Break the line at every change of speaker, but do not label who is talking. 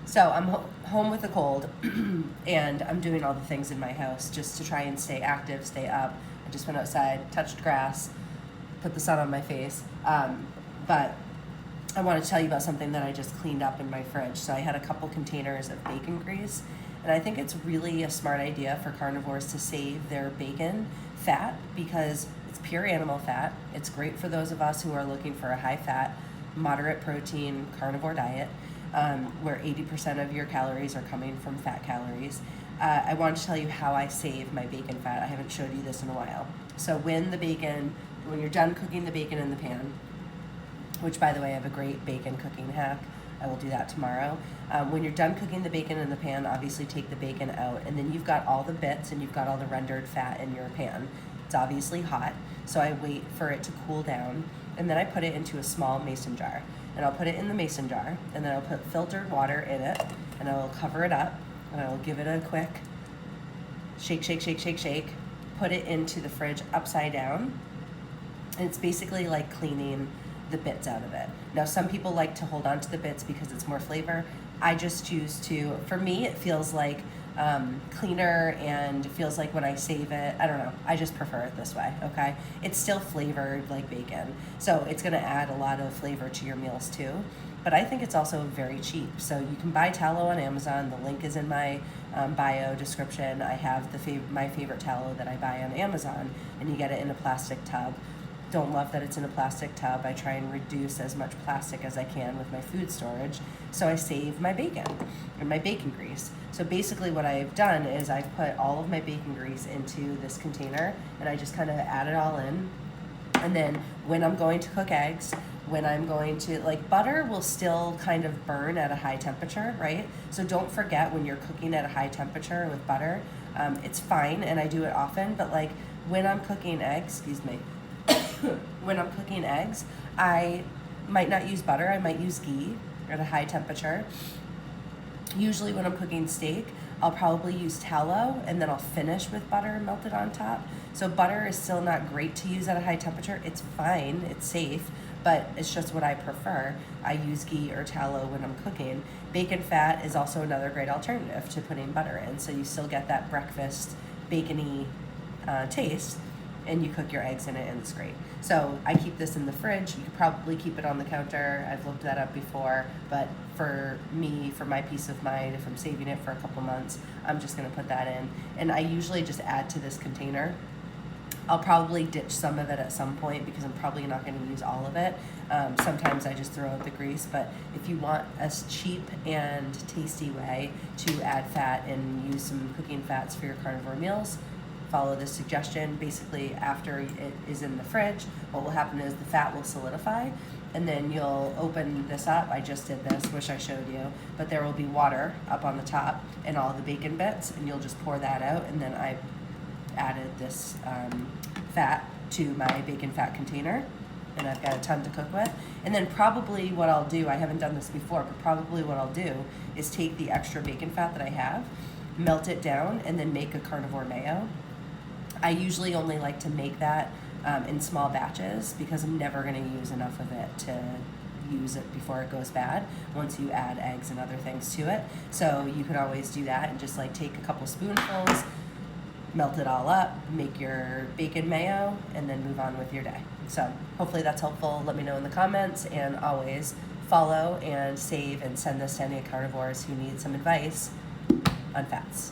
So I'm home with a cold, and I'm doing all the things in my house just to try and stay active, stay up. I just went outside, touched grass, put the sun on my face. But I want to tell you about something that I just cleaned up in my fridge. So I had a couple containers of bacon grease, and I think it's really a smart idea for carnivores to save their bacon fat because it's pure animal fat. It's great for those of us who are looking for a high fat, moderate protein carnivore diet, where 80% of your calories are coming from fat calories. I want to tell you how I save my bacon fat. I haven't showed you this in a while. So when you're done cooking the bacon in the pan, which by the way, I have a great bacon cooking hack. I will do that tomorrow. When you're done cooking the bacon in the pan, obviously take the bacon out, and then you've got all the bits and you've got all the rendered fat in your pan. It's obviously hot, so I wait for it to cool down, and then I put it into a small mason jar. And I'll put it in the mason jar, and then I'll put filtered water in it, and I will cover it up, and I will give it a quick shake, shake, shake, shake, shake, put it into the fridge upside down, and it's basically like cleaning the bits out of it. Now, some people like to hold on to the bits because it's more flavor. I just choose to, for me, it feels like cleaner, and it feels like when I save it, I don't know, I just prefer it this way, okay? It's still flavored like bacon, so it's gonna add a lot of flavor to your meals too, but I think it's also very cheap. So you can buy tallow on Amazon. The link is in my bio description. I have my favorite tallow that I buy on Amazon, and you get it in a plastic tub. Don't love that it's in a plastic tub. I try and reduce as much plastic as I can with my food storage, so I save my bacon and my bacon grease. So basically what I've done is I've put all of my bacon grease into this container, and I just kind of add it all in. And then when I'm going to cook eggs, like butter will still kind of burn at a high temperature, right? So don't forget, when you're cooking at a high temperature with butter, it's fine, and I do it often, but like when I'm cooking eggs, when I'm cooking eggs, I might not use butter, I might use ghee at a high temperature. Usually when I'm cooking steak, I'll probably use tallow, and then I'll finish with butter melted on top. So butter is still not great to use at a high temperature. It's fine, it's safe, but it's just what I prefer. I use ghee or tallow when I'm cooking. Bacon fat is also another great alternative to putting butter in, so you still get that breakfast bacony taste, and you cook your eggs in it, and it's great. So I keep this in the fridge. You could probably keep it on the counter. I've looked that up before, but for me, for my peace of mind, if I'm saving it for a couple months, I'm just gonna put that in. And I usually just add to this container. I'll probably ditch some of it at some point because I'm probably not gonna use all of it. Sometimes I just throw out the grease, but if you want a cheap and tasty way to add fat and use some cooking fats for your carnivore meals, follow this suggestion. Basically, after it is in the fridge, what will happen is the fat will solidify, and then you'll open this up. I just did this, wish I showed you, but there will be water up on the top and all the bacon bits, and you'll just pour that out, and then I added this fat to my bacon fat container, and I've got a ton to cook with. And then probably what I'll do, I haven't done this before, but probably what I'll do is take the extra bacon fat that I have, melt it down, and then make a carnivore mayo. I usually only like to make that in small batches because I'm never going to use enough of it to use it before it goes bad once you add eggs and other things to it. So you could always do that and just like take a couple spoonfuls, melt it all up, make your bacon mayo, and then move on with your day. So hopefully that's helpful. Let me know in the comments, and always follow and save and send this to any carnivores who need some advice on fats.